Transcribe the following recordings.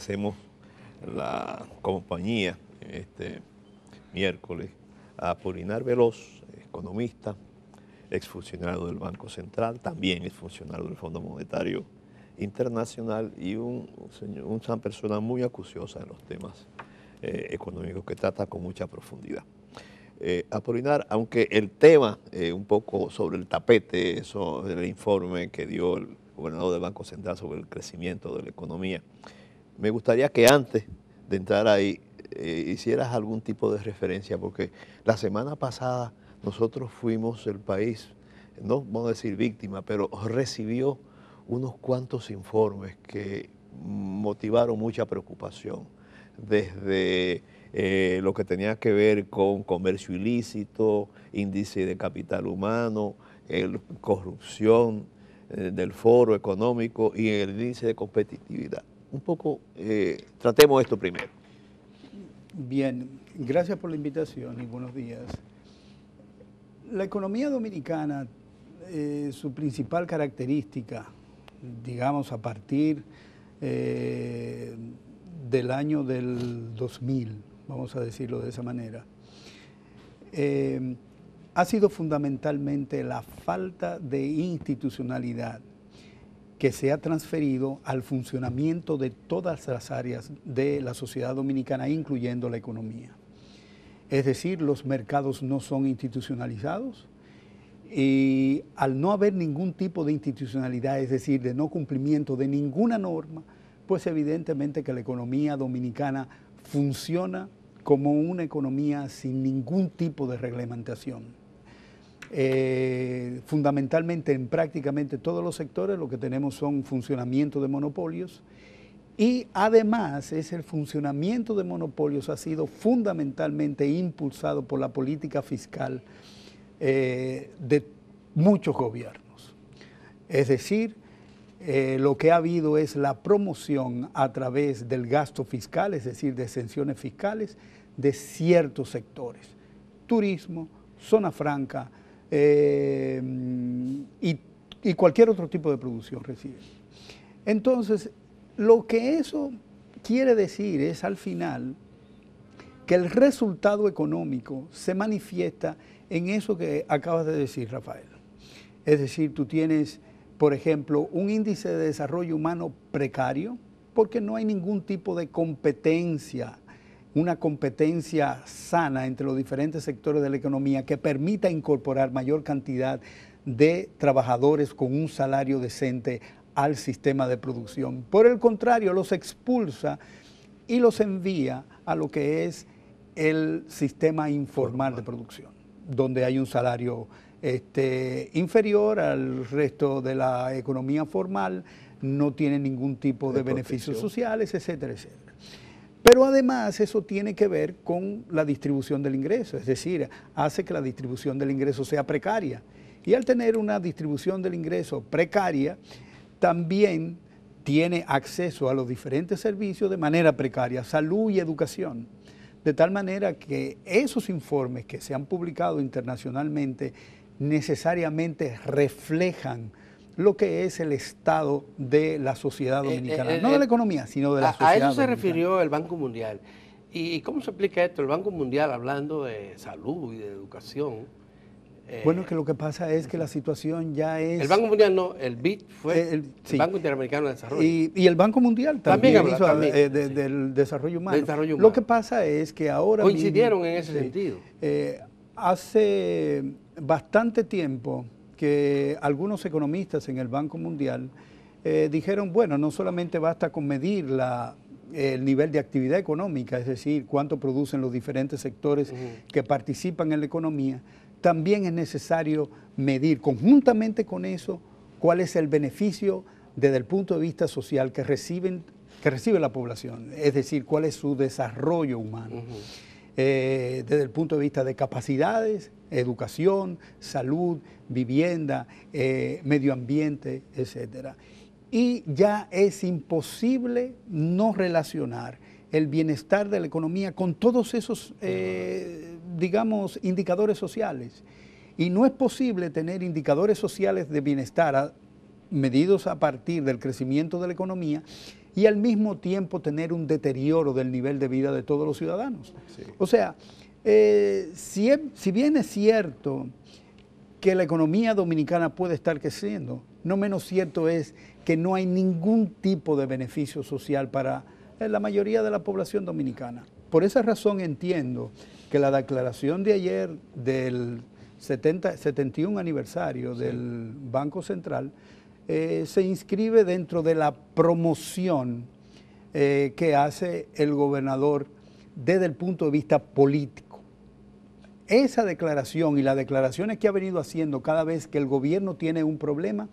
agradecemos la compañía este miércoles a Apolinar Veloz, economista, exfuncionario del Banco Central, también exfuncionario del Fondo Monetario Internacional y una persona muy acuciosa en los temas económicos que trata con mucha profundidad. Apolinar, aunque el tema un poco sobre el tapete, eso del informe que dio el gobernador del Banco Central sobre el crecimiento de la economía, me gustaría que antes de entrar ahí hicieras algún tipo de referencia, porque la semana pasada nosotros fuimos el país, no vamos a decir víctima, pero recibió unos cuantos informes que motivaron mucha preocupación, desde lo que tenía que ver con comercio ilícito, índice de capital humano, corrupción del foro económico y el índice de competitividad. Un poco, tratemos esto primero. Bien, gracias por la invitación y buenos días. La economía dominicana, su principal característica, digamos a partir del año del 2000, vamos a decirlo de esa manera, ha sido fundamentalmente la falta de institucionalidad que se ha transferido al funcionamiento de todas las áreas de la sociedad dominicana, incluyendo la economía. Es decir, los mercados no son institucionalizados y al no haber ningún tipo de institucionalidad, es decir, de no cumplimiento de ninguna norma, pues evidentemente que la economía dominicana funciona como una economía sin ningún tipo de reglamentación. Fundamentalmente en prácticamente todos los sectores lo que tenemos son funcionamiento de monopolios y además el funcionamiento de monopolios ha sido fundamentalmente impulsado por la política fiscal de muchos gobiernos. Es decir, lo que ha habido es la promoción a través del gasto fiscal, es decir, de exenciones fiscales de ciertos sectores, turismo, zona franca, y cualquier otro tipo de producción recibe. Entonces, lo que eso quiere decir es al final que el resultado económico se manifiesta en eso que acabas de decir, Rafael. Es decir, tú tienes, por ejemplo, un índice de desarrollo humano precario porque no hay ningún tipo de competencia, una competencia sana entre los diferentes sectores de la economía que permita incorporar mayor cantidad de trabajadores con un salario decente al sistema de producción. Por el contrario, los expulsa y los envía a lo que es el sistema informal de producción, donde hay un salario inferior al resto de la economía formal, no tiene ningún tipo de beneficios sociales, etcétera, etcétera. Pero además eso tiene que ver con la distribución del ingreso, es decir, hace que la distribución del ingreso sea precaria. Y al tener una distribución del ingreso precaria, también tiene acceso a los diferentes servicios de manera precaria, salud y educación. De tal manera que esos informes que se han publicado internacionalmente necesariamente reflejan lo que es el estado de la sociedad dominicana, no de la economía, sino de la sociedad dominicana. A eso se refirió el Banco Mundial. ¿Y cómo se explica esto? El Banco Mundial hablando de salud y de educación. Bueno, que lo que pasa es que la situación ya es... El Banco Mundial no, el BID fue el Banco Interamericano de Desarrollo. Y el Banco Mundial también hizo también. Del desarrollo humano. Desarrollo humano. Lo que pasa es que ahora coincidieron mismo, en ese sentido. Hace bastante tiempo que algunos economistas en el Banco Mundial dijeron, bueno, no solamente basta con medir el nivel de actividad económica, es decir, cuánto producen los diferentes sectores que participan en la economía, también es necesario medir conjuntamente con eso cuál es el beneficio desde el punto de vista social que recibe la población, es decir, cuál es su desarrollo humano. Desde el punto de vista de capacidades, educación, salud, vivienda, medio ambiente, etcétera. Y ya es imposible no relacionar el bienestar de la economía con todos esos, digamos, indicadores sociales. Y no es posible tener indicadores sociales de bienestar medidos a partir del crecimiento de la economía y al mismo tiempo tener un deterioro del nivel de vida de todos los ciudadanos. Sí. O sea, si bien es cierto que la economía dominicana puede estar creciendo, no menos cierto es que no hay ningún tipo de beneficio social para la mayoría de la población dominicana. Por esa razón entiendo que la declaración de ayer del 71 aniversario del Banco Central se inscribe dentro de la promoción que hace el gobernador desde el punto de vista político. Esa declaración y las declaraciones que ha venido haciendo cada vez que el gobierno tiene un problema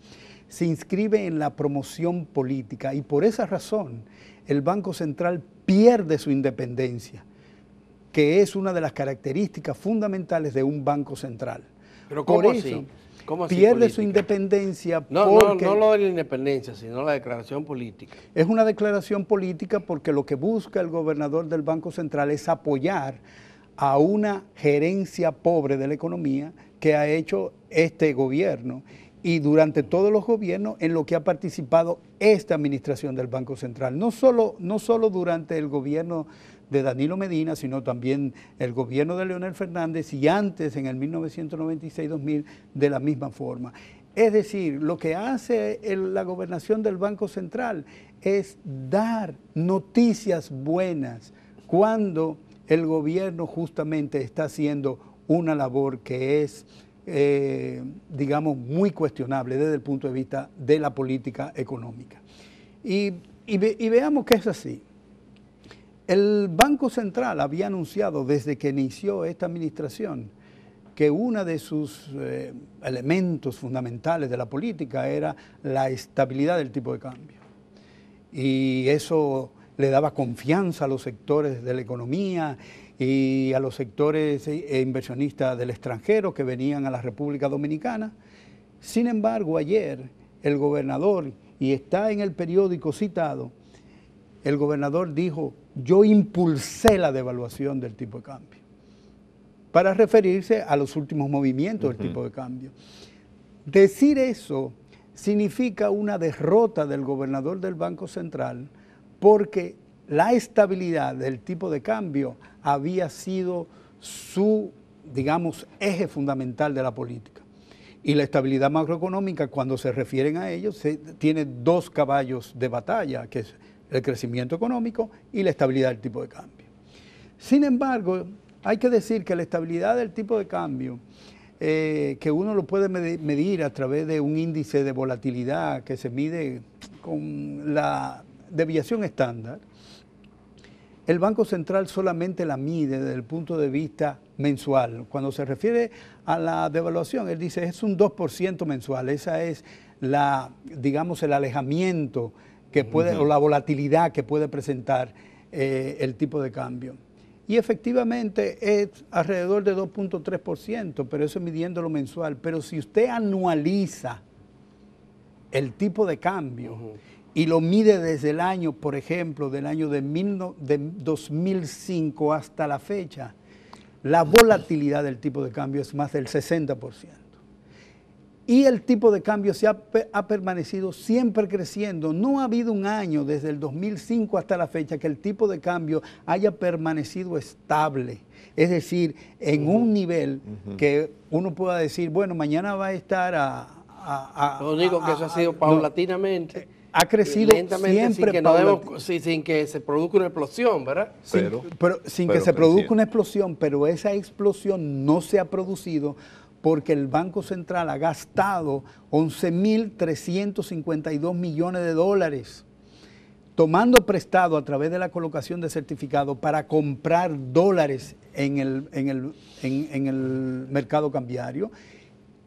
se inscribe en la promoción política y por esa razón el Banco Central pierde su independencia, que es una de las características fundamentales de un banco central. Pero por ¿cómo eso así? ¿Cómo así pierde política? su independencia No lo de la independencia, sino la declaración política. Es una declaración política porque lo que busca el gobernador del Banco Central es apoyar a una gerencia pobre de la economía que ha hecho este gobierno y durante todos los gobiernos en lo que ha participado esta administración del Banco Central. No solo durante el gobierno de Danilo Medina, sino también el gobierno de Leonel Fernández y antes, en el 1996-2000, de la misma forma. Es decir, lo que hace la gobernación del Banco Central es dar noticias buenas cuando el gobierno justamente está haciendo una labor que es, digamos, muy cuestionable desde el punto de vista de la política económica. Y veamos que es así. El Banco Central había anunciado desde que inició esta administración que uno de sus elementos fundamentales de la política era la estabilidad del tipo de cambio. Y eso le daba confianza a los sectores de la economía y a los sectores inversionistas del extranjero que venían a la República Dominicana. Sin embargo, ayer el gobernador, y está en el periódico citado, el gobernador dijo: yo impulsé la devaluación del tipo de cambio, para referirse a los últimos movimientos del tipo de cambio. Decir eso significa una derrota del gobernador del Banco Central, porque la estabilidad del tipo de cambio había sido su, digamos, eje fundamental de la política. Y la estabilidad macroeconómica, cuando se refieren a ello, tiene dos caballos de batalla, que es el crecimiento económico y la estabilidad del tipo de cambio. Sin embargo, hay que decir que la estabilidad del tipo de cambio, que uno lo puede medir a través de un índice de volatilidad que se mide con la desviación estándar, el Banco Central solamente la mide desde el punto de vista mensual. Cuando se refiere a la devaluación, él dice es un 2% mensual. Esa es digamos, el alejamiento que puede, o la volatilidad que puede presentar el tipo de cambio. Y efectivamente es alrededor de 2.3%, pero eso es midiéndolo mensual. Pero si usted anualiza el tipo de cambio y lo mide desde el año, por ejemplo, del año de 2005 hasta la fecha, la volatilidad del tipo de cambio es más del 60%. Y el tipo de cambio ha permanecido siempre creciendo. No ha habido un año desde el 2005 hasta la fecha que el tipo de cambio haya permanecido estable. Es decir, en un nivel que uno pueda decir, bueno, mañana va a estar Lo único que eso ha sido paulatinamente. Ha crecido lentamente, siempre sin que se produzca una explosión, ¿verdad? Sin que se produzca una explosión, pero esa explosión no se ha producido porque el Banco Central ha gastado 11.352 millones de dólares tomando prestado a través de la colocación de certificados para comprar dólares en el mercado cambiario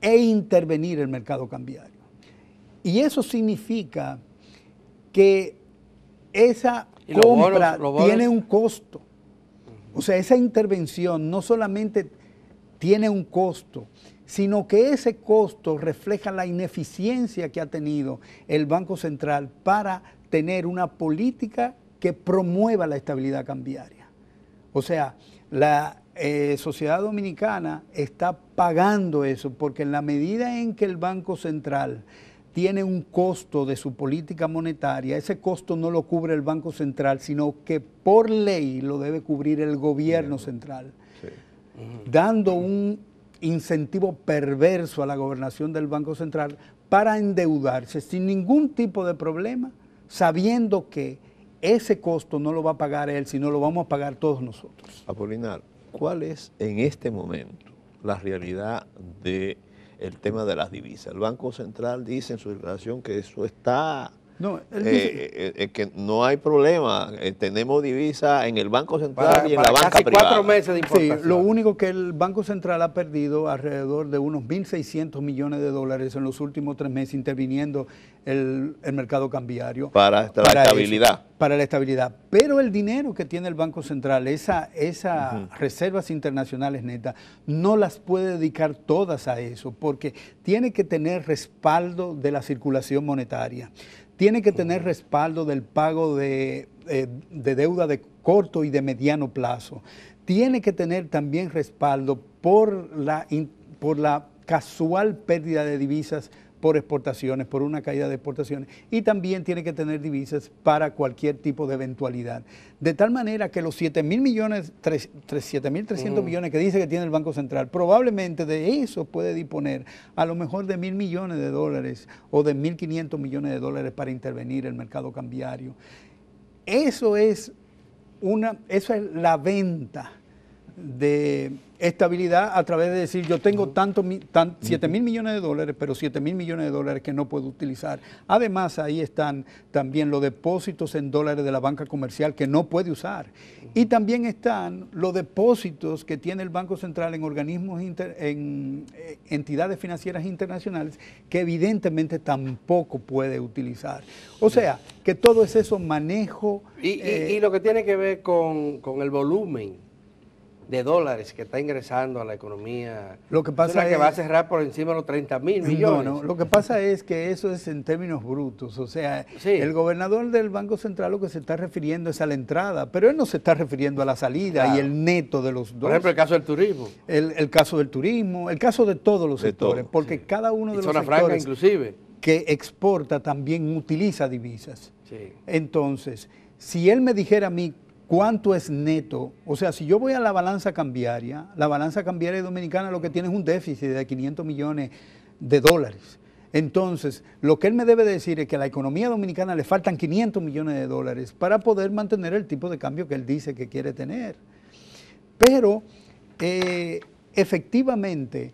e intervenir el mercado cambiario. Y eso significa que esa compra tiene un costo. O sea, esa intervención no solamente tiene un costo, sino que ese costo refleja la ineficiencia que ha tenido el Banco Central para tener una política que promueva la estabilidad cambiaria. O sea, la sociedad dominicana está pagando eso, porque en la medida en que el Banco Central tiene un costo de su política monetaria. Ese costo no lo cubre el Banco Central, sino que por ley lo debe cubrir el gobierno central, Sí. dando un incentivo perverso a la gobernación del Banco Central para endeudarse sin ningún tipo de problema, sabiendo que ese costo no lo va a pagar él, sino lo vamos a pagar todos nosotros. Apolinar, ¿cuál es en este momento la realidad del tema de las divisas? El Banco Central dice en su declaración que eso está, No, él dice, que no hay problema, tenemos divisas en el Banco Central y en la para banca casi privada. 4 meses de sí, importación. lo único que el Banco Central ha perdido alrededor de unos 1.600 millones de dólares en los últimos 3 meses interviniendo el mercado cambiario. Para la estabilidad. Para la estabilidad. Pero el dinero que tiene el Banco Central, esas reservas internacionales netas, no las puede dedicar todas a eso, porque tiene que tener respaldo de la circulación monetaria. Tiene que tener respaldo del pago de deuda de corto y de mediano plazo. Tiene que tener también respaldo por la casual pérdida de divisas por exportaciones, por una caída de exportaciones, y también tiene que tener divisas para cualquier tipo de eventualidad. De tal manera que los 7.300 millones que dice que tiene el Banco Central, probablemente de eso puede disponer a lo mejor de 1.000 millones de dólares o de 1.500 millones de dólares para intervenir el mercado cambiario. Eso es la venta de estabilidad a través de decir yo tengo 7.000 millones de dólares, pero 7.000 millones de dólares que no puedo utilizar. Además, ahí están también los depósitos en dólares de la banca comercial que no puede usar. Y también están los depósitos que tiene el Banco Central en organismos, en entidades financieras internacionales que evidentemente tampoco puede utilizar. O sea, que todo es eso manejo. Y lo que tiene que ver con el volumen de dólares que está ingresando a la economía. Lo que pasa es que va a cerrar por encima de los 30.000 millones. No, lo que pasa es que eso es en términos brutos. O sea, sí, el gobernador del Banco Central lo que se está refiriendo es a la entrada, pero él no se está refiriendo a la salida, claro, y el neto de los dos. Por ejemplo, el caso del turismo. El caso del turismo, el caso de todos los sectores, porque sí, cada uno de los sectores franca, inclusive, que exporta también utiliza divisas. Sí. Entonces, si él me dijera a mí ¿cuánto es neto? O sea, si yo voy a la balanza cambiaria dominicana lo que tiene es un déficit de 500 millones de dólares. Entonces, lo que él me debe decir es que a la economía dominicana le faltan 500 millones de dólares para poder mantener el tipo de cambio que él dice que quiere tener. Pero, efectivamente,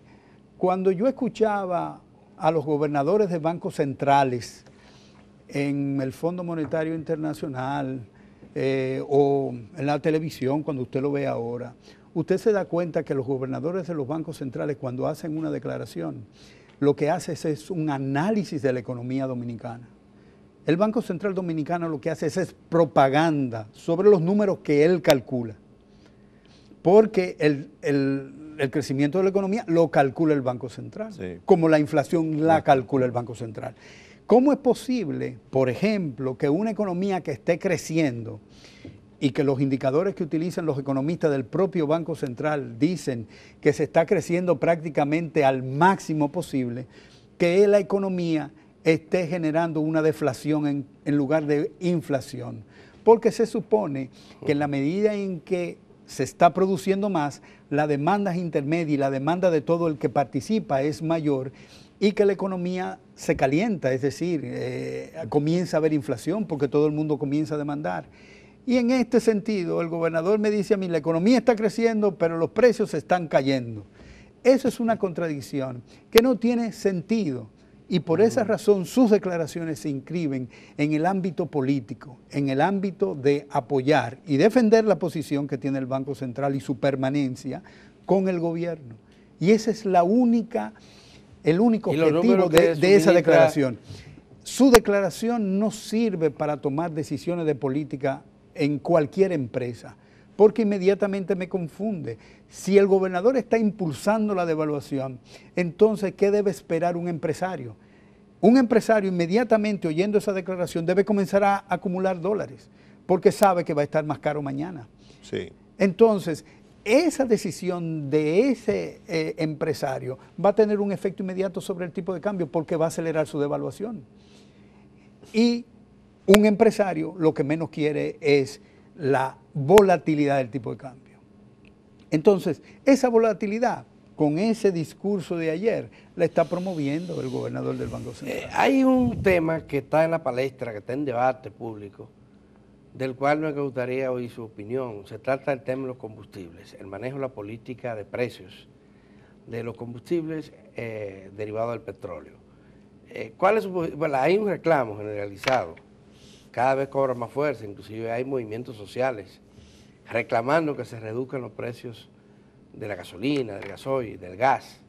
cuando yo escuchaba a los gobernadores de bancos centrales en el Fondo Monetario Internacional, o en la televisión, cuando usted lo ve ahora, usted se da cuenta que los gobernadores de los bancos centrales, cuando hacen una declaración, lo que hace es un análisis de la economía dominicana. El Banco Central Dominicano lo que hace es propaganda sobre los números que él calcula, porque el crecimiento de la economía lo calcula el Banco Central, sí, como la inflación la calcula el Banco Central. ¿Cómo es posible, por ejemplo, que una economía que esté creciendo y que los indicadores que utilizan los economistas del propio Banco Central dicen que se está creciendo prácticamente al máximo posible, que la economía esté generando una deflación en lugar de inflación? Porque se supone que en la medida en que se está produciendo más, la demanda intermedia y la demanda de todo el que participa es mayor, y que la economía se calienta, es decir, comienza a haber inflación porque todo el mundo comienza a demandar. Y en este sentido, el gobernador me dice a mí, la economía está creciendo, pero los precios están cayendo. Eso es una contradicción que no tiene sentido. Y por esa razón sus declaraciones se inscriben en el ámbito político, en el ámbito de apoyar y defender la posición que tiene el Banco Central y su permanencia con el gobierno. Y esa es el único objetivo de esa declaración. Su declaración no sirve para tomar decisiones de política en cualquier empresa, porque inmediatamente me confunde. Si el gobernador está impulsando la devaluación, entonces, ¿qué debe esperar un empresario? Un empresario inmediatamente oyendo esa declaración debe comenzar a acumular dólares, porque sabe que va a estar más caro mañana. Sí. Entonces, esa decisión de ese empresario va a tener un efecto inmediato sobre el tipo de cambio porque va a acelerar su devaluación. Y un empresario lo que menos quiere es la volatilidad del tipo de cambio. Entonces, esa volatilidad, con ese discurso de ayer, la está promoviendo el gobernador del Banco Central. Hay un tema que está en la palestra, que está en debate público, del cual me gustaría oír su opinión. Se trata del tema de los combustibles, el manejo de la política de precios de los combustibles derivados del petróleo. ¿Cuál es su posición? Bueno, hay un reclamo generalizado, cada vez cobra más fuerza, inclusive hay movimientos sociales reclamando que se reduzcan los precios de la gasolina, del gasoil, del gas.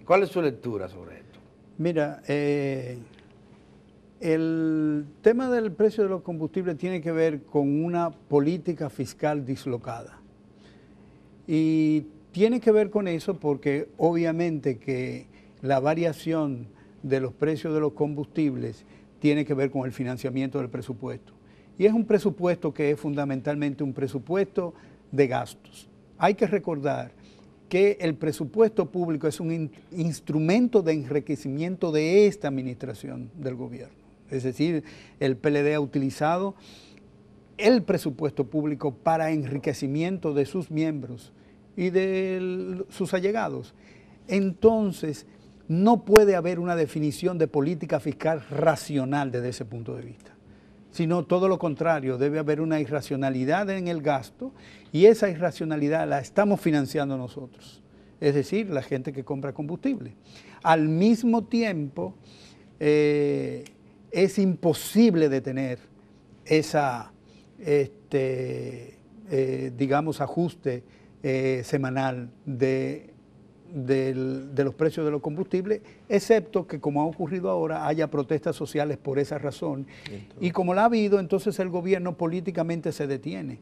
¿Cuál es su lectura sobre esto? Mira, el tema del precio de los combustibles tiene que ver con una política fiscal dislocada. Y tiene que ver con eso porque obviamente que la variación de los precios de los combustibles tiene que ver con el financiamiento del presupuesto. Y es un presupuesto que es fundamentalmente un presupuesto de gastos. Hay que recordar que el presupuesto público es un instrumento de enriquecimiento de esta administración del gobierno. Es decir, el PLD ha utilizado el presupuesto público para enriquecimiento de sus miembros y de sus allegados. Entonces, no puede haber una definición de política fiscal racional desde ese punto de vista, sino todo lo contrario, debe haber una irracionalidad en el gasto y esa irracionalidad la estamos financiando nosotros, es decir, la gente que compra combustible. Al mismo tiempo, es imposible detener esa, digamos, ajuste semanal de los precios de los combustibles, excepto que, como ha ocurrido ahora, haya protestas sociales por esa razón. Y como la ha habido, entonces el gobierno políticamente se detiene.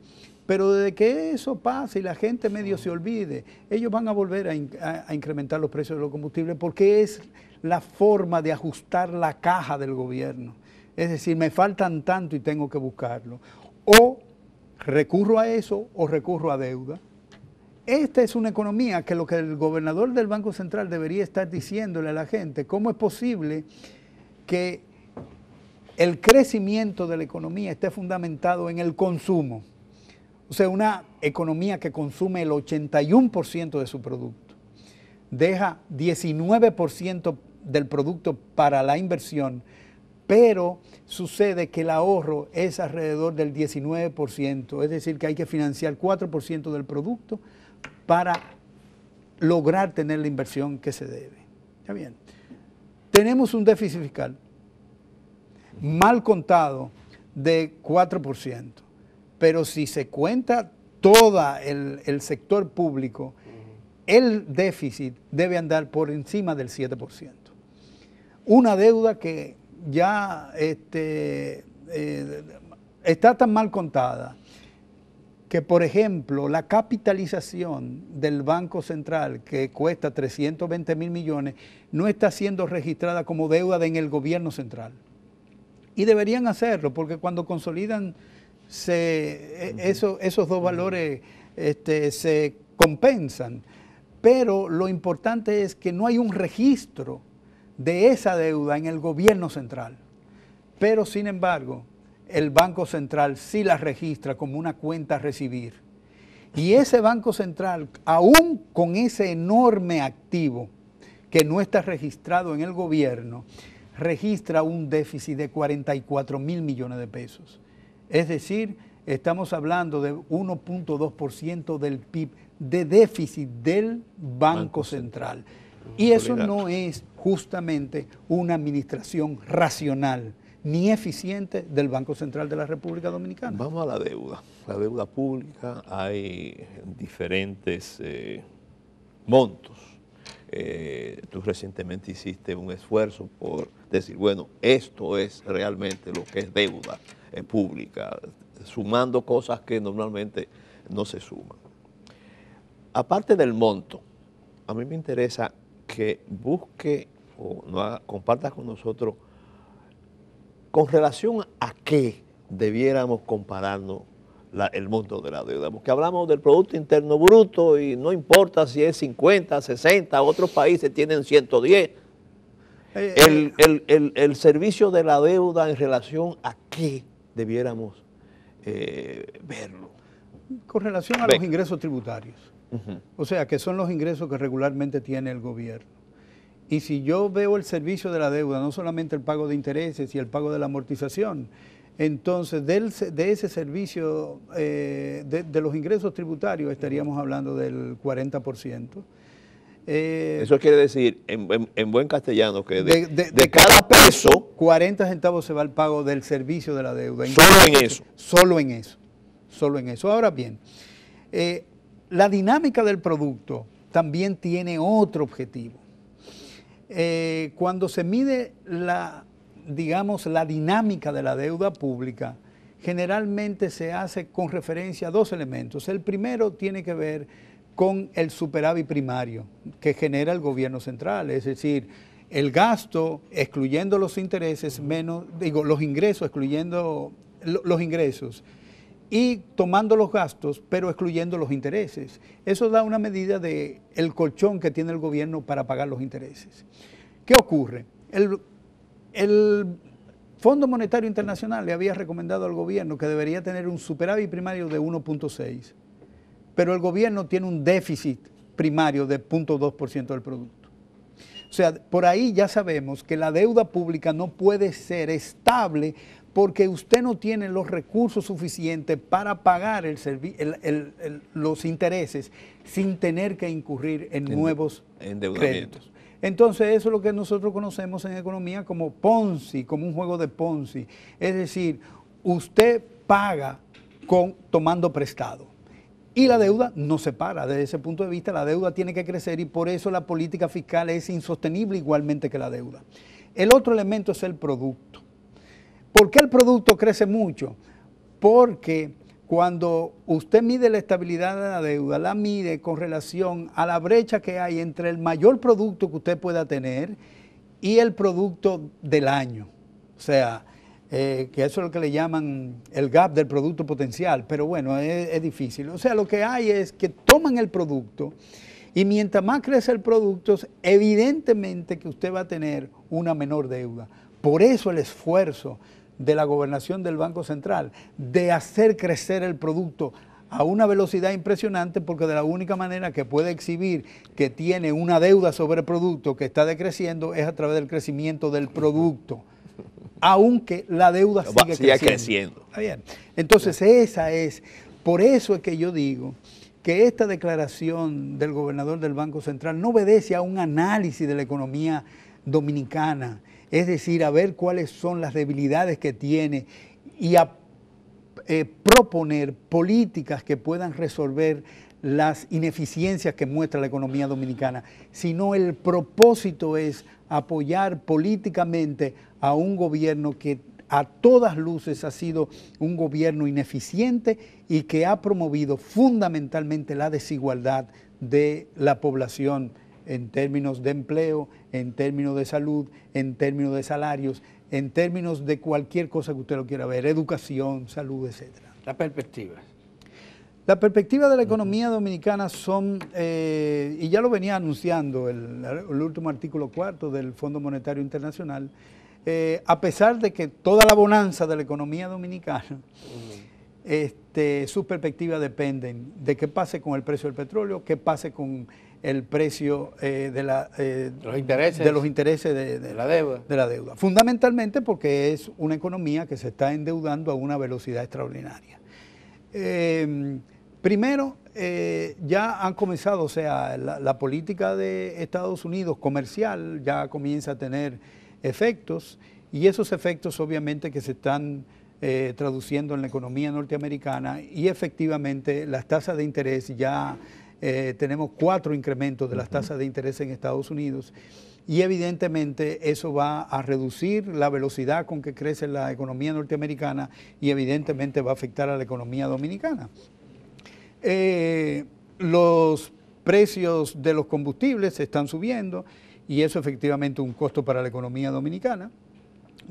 Pero desde que eso pase y la gente medio se olvide, ellos van a volver a incrementar los precios de los combustibles porque es la forma de ajustar la caja del gobierno. Es decir, me faltan tanto y tengo que buscarlo. O recurro a eso o recurro a deuda. Esta es una economía que lo que el gobernador del Banco Central debería estar diciéndole a la gente, ¿cómo es posible que el crecimiento de la economía esté fundamentado en el consumo? O sea, una economía que consume el 81% de su producto, deja 19% del producto para la inversión, pero sucede que el ahorro es alrededor del 19%, es decir, que hay que financiar 4% del producto para lograr tener la inversión que se debe. ¿Está bien? Tenemos un déficit fiscal mal contado de 4%, pero si se cuenta todo el sector público, el déficit debe andar por encima del 7%. Una deuda que ya está tan mal contada que, por ejemplo, la capitalización del Banco Central, que cuesta 320.000 millones, no está siendo registrada como deuda en el gobierno central. Y deberían hacerlo, porque cuando consolidan esos dos valores se compensan. Pero lo importante es que no hay un registro de esa deuda en el gobierno central. Pero, sin embargo, el Banco Central sí la registra como una cuenta a recibir. Y ese Banco Central, aún con ese enorme activo que no está registrado en el gobierno, registra un déficit de 44.000 millones de pesos. Es decir, estamos hablando de 1.2% del PIB de déficit del Banco Central. Y eso no es justamente una administración racional ni eficiente del Banco Central de la República Dominicana. Vamos a la deuda pública. Hay diferentes montos. Tú recientemente hiciste un esfuerzo por decir, bueno, esto es realmente lo que es deuda pública, sumando cosas que normalmente no se suman. Aparte del monto, a mí me interesa que busque o compartas con nosotros con relación a qué debiéramos compararnos el monto de la deuda, porque hablamos del Producto Interno Bruto y no importa si es 50, 60, otros países tienen 110. El servicio de la deuda en relación a qué debiéramos verlo. Con relación a los ingresos tributarios, o sea, que son los ingresos que regularmente tiene el gobierno. Y si yo veo el servicio de la deuda, no solamente el pago de intereses y el pago de la amortización, entonces de ese servicio de los ingresos tributarios estaríamos hablando del 40%. Eso quiere decir, en buen castellano, que de cada peso, 40 centavos se va al pago del servicio de la deuda. Solo en eso. Solo en eso. Solo en eso. Ahora bien, la dinámica del producto también tiene otro objetivo. Cuando se mide digamos, la dinámica de la deuda pública, generalmente se hace con referencia a dos elementos. El primero tiene que ver con el superávit primario que genera el gobierno central, es decir, el gasto excluyendo los intereses los ingresos excluyendo los ingresos y tomando los gastos pero excluyendo los intereses. Eso da una medida del colchón que tiene el gobierno para pagar los intereses. ¿Qué ocurre? El Fondo Monetario Internacional le había recomendado al gobierno que debería tener un superávit primario de 1.6, pero el gobierno tiene un déficit primario de 0.2% del producto. O sea, por ahí ya sabemos que la deuda pública no puede ser estable porque usted no tiene los recursos suficientes para pagar los intereses sin tener que incurrir en nuevos créditos. Entonces eso es lo que nosotros conocemos en economía como Ponzi, como un juego de Ponzi. Es decir, usted paga tomando prestado. Y la deuda no se para. Desde ese punto de vista, la deuda tiene que crecer y por eso la política fiscal es insostenible igualmente que la deuda. El otro elemento es el producto. ¿Por qué el producto crece mucho? Porque cuando usted mide la estabilidad de la deuda, la mide con relación a la brecha que hay entre el mayor producto que usted pueda tener y el producto del año. O sea, que eso es lo que le llaman el gap del producto potencial, pero bueno, es difícil. O sea, lo que hay es que toman el producto y mientras más crece el producto, evidentemente que usted va a tener una menor deuda. Por eso el esfuerzo de la gobernación del Banco Central de hacer crecer el producto a una velocidad impresionante, porque de la única manera que puede exhibir que tiene una deuda sobre el producto que está decreciendo es a través del crecimiento del producto. Aunque la deuda sigue creciendo. ¿Está bien? Entonces por eso es que yo digo que esta declaración del gobernador del Banco Central no obedece a un análisis de la economía dominicana, es decir, a ver cuáles son las debilidades que tiene y a proponer políticas que puedan resolver las ineficiencias que muestra la economía dominicana, sino el propósito es apoyar políticamente a un gobierno que a todas luces ha sido un gobierno ineficiente y que ha promovido fundamentalmente la desigualdad de la población en términos de empleo, en términos de salud, en términos de salarios, en términos de cualquier cosa que usted lo quiera ver, educación, salud, etcétera. Las perspectivas. Las perspectivas de la economía dominicana son, y ya lo venía anunciando el último artículo 4 del Fondo Monetario Internacional, a pesar de que toda la bonanza de la economía dominicana, sus perspectivas dependen de qué pase con el precio del petróleo, qué pase con el precio de los intereses de la deuda. Fundamentalmente porque es una economía que se está endeudando a una velocidad extraordinaria. Primero, ya han comenzado, o sea, la política de Estados Unidos comercial ya comienza a tener efectos y esos efectos obviamente que se están traduciendo en la economía norteamericana y efectivamente las tasas de interés ya tenemos 4 incrementos de las tasas de interés en Estados Unidos y evidentemente eso va a reducir la velocidad con que crece la economía norteamericana y evidentemente va a afectar a la economía dominicana. Los precios de los combustibles se están subiendo y eso efectivamente es un costo para la economía dominicana.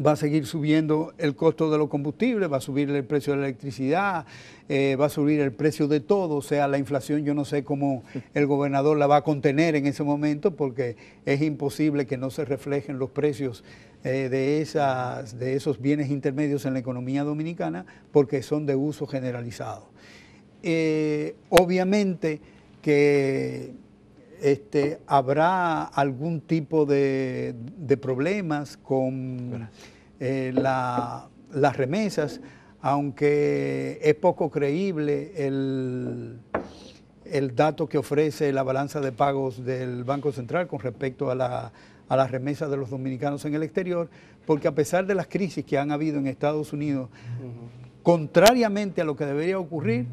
va a seguir subiendo el costo de los combustibles, va a subir el precio de la electricidad, va a subir el precio de todo. O sea, la inflación yo no sé cómo el gobernador la va a contener en ese momento, porque es imposible que no se reflejen los precios de esos bienes intermedios en la economía dominicana, porque son de uso generalizado. Obviamente que habrá algún tipo de problemas con las remesas, aunque es poco creíble el dato que ofrece la balanza de pagos del Banco Central con respecto a las remesas de los dominicanos en el exterior, porque a pesar de las crisis que han habido en Estados Unidos, contrariamente a lo que debería ocurrir,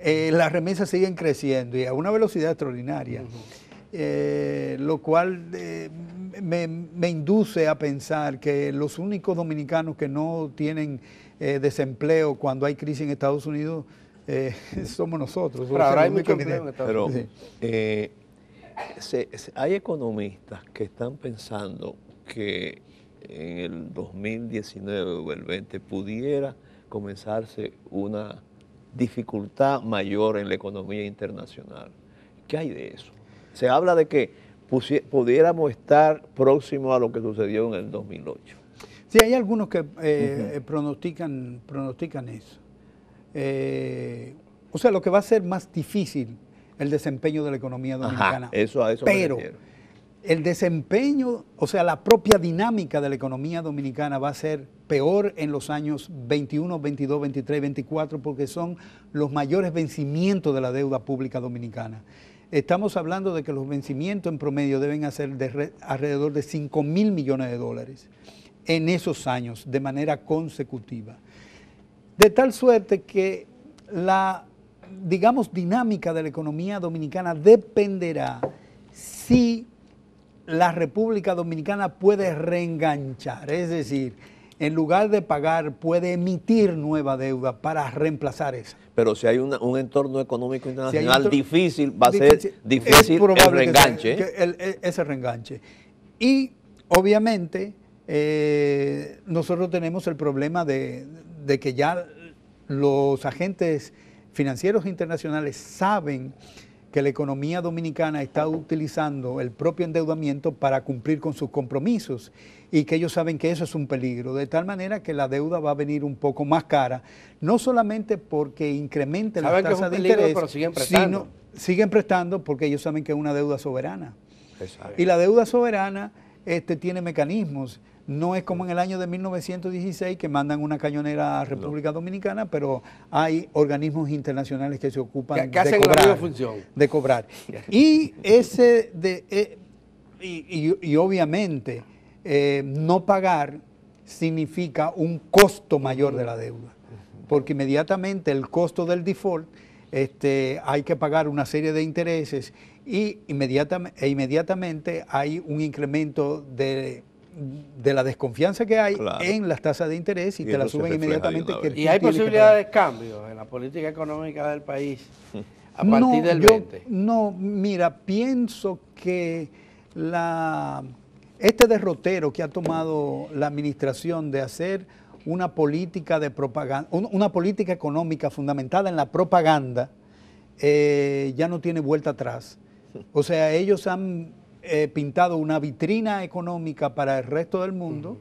las remesas siguen creciendo y a una velocidad extraordinaria, lo cual me induce a pensar que los únicos dominicanos que no tienen desempleo cuando hay crisis en Estados Unidos somos nosotros. Pero ahora hay mucho empleo en Estados Unidos. Hay economistas que están pensando que en el 2019 o el 20 pudiera comenzarse una dificultad mayor en la economía internacional. ¿Qué hay de eso? Se habla de que pudiéramos estar próximos a lo que sucedió en el 2008. Sí, hay algunos que pronostican eso. O sea, lo que va a ser más difícil el desempeño de la economía dominicana. A eso pero me refiero. El desempeño, o sea, la propia dinámica de la economía dominicana va a ser peor en los años 21, 22, 23, 24, porque son los mayores vencimientos de la deuda pública dominicana. Estamos hablando de que los vencimientos en promedio deben ser de alrededor de 5.000 millones de dólares en esos años, de manera consecutiva. De tal suerte que la, digamos, dinámica de la economía dominicana dependerá si la República Dominicana puede reenganchar, es decir, en lugar de pagar, puede emitir nueva deuda para reemplazar esa. Pero si hay un entorno económico internacional difícil, va a ser difícil el reenganche. Ese reenganche. Y obviamente nosotros tenemos el problema de que ya los agentes financieros internacionales saben que la economía dominicana está utilizando el propio endeudamiento para cumplir con sus compromisos y que ellos saben que eso es un peligro, de tal manera que la deuda va a venir un poco más cara, no solamente porque incremente la tasa de interés, pero siguen prestando. sino siguen prestando porque ellos saben que es una deuda soberana. Y la deuda soberana tiene mecanismos. No es como en el año de 1916 que mandan una cañonera a República Dominicana, pero hay organismos internacionales que se ocupan de cobrar. Y obviamente no pagar significa un costo mayor de la deuda, porque inmediatamente el costo del default hay que pagar una serie de intereses y inmediatamente hay un incremento de la desconfianza que hay en las tasas de interés y te la suben inmediatamente. ¿Y hay posibilidades de cambio en la política económica del país a partir del 20? No, mira, pienso que este derrotero que ha tomado la administración de hacer una política de propaganda, una política económica fundamentada en la propaganda, ya no tiene vuelta atrás. O sea, ellos han pintado una vitrina económica para el resto del mundo,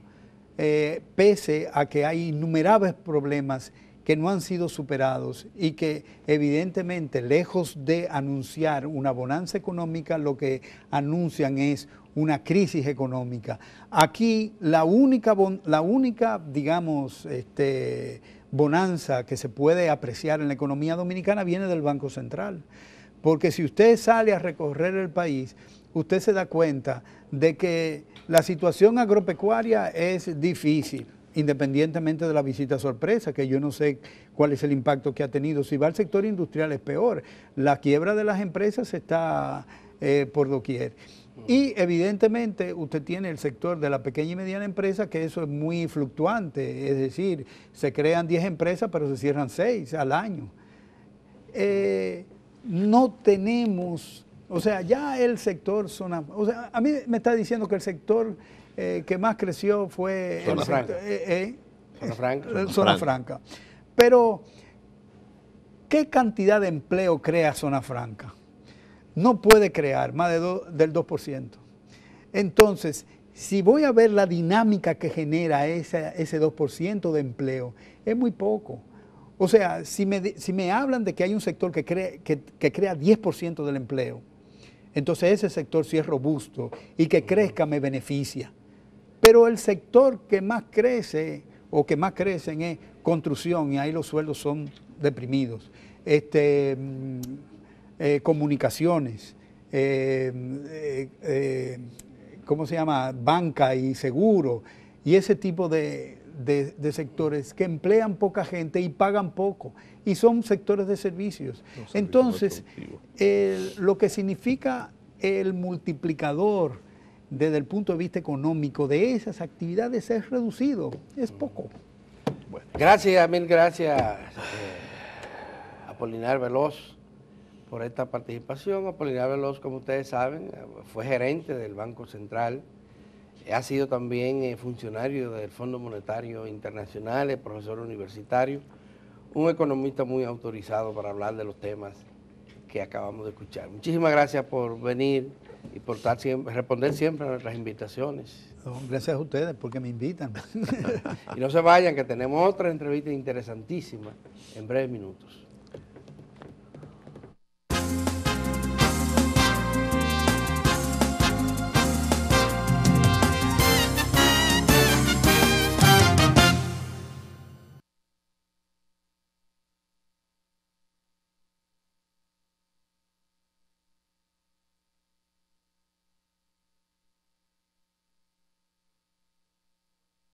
pese a que hay innumerables problemas que no han sido superados y que evidentemente, lejos de anunciar una bonanza económica, lo que anuncian es una crisis económica. Aquí la única digamos, bonanza que se puede apreciar en la economía dominicana viene del Banco Central, porque si usted sale a recorrer el país, usted se da cuenta de que la situación agropecuaria es difícil, independientemente de la visita sorpresa, que yo no sé cuál es el impacto que ha tenido. Si va al sector industrial es peor. La quiebra de las empresas está por doquier. Y evidentemente usted tiene el sector de la pequeña y mediana empresa, que eso es muy fluctuante, es decir, se crean 10 empresas pero se cierran 6 al año. No tenemos, o sea, ya el sector, o sea, a mí me está diciendo que el sector que más creció fue Zona el Franca. Zona Franca. Zona Franca. Pero, ¿qué cantidad de empleo crea Zona Franca? No puede crear más del 2%. Entonces, si voy a ver la dinámica que genera ese 2% de empleo, es muy poco. O sea, si me hablan de que hay un sector que crea 10% del empleo, entonces ese sector sí es robusto y que crezca me beneficia. Pero el sector que más crece o que más crecen es construcción, y ahí los sueldos son deprimidos. Comunicaciones, ¿cómo se llama? Banca y seguro, y ese tipo de sectores que emplean poca gente y pagan poco, y son sectores de servicios. Entonces, lo que significa el multiplicador desde el punto de vista económico de esas actividades es reducido, es poco. Bueno. Gracias, mil gracias, Apolinar Veloz, por esta participación. Apolinar Veloz, como ustedes saben, fue gerente del Banco Central, ha sido también funcionario del Fondo Monetario Internacional, profesor universitario, un economista muy autorizado para hablar de los temas que acabamos de escuchar. Muchísimas gracias por venir y por responder siempre a nuestras invitaciones. Gracias a ustedes porque me invitan. Y no se vayan, que tenemos otra entrevista interesantísima en breves minutos.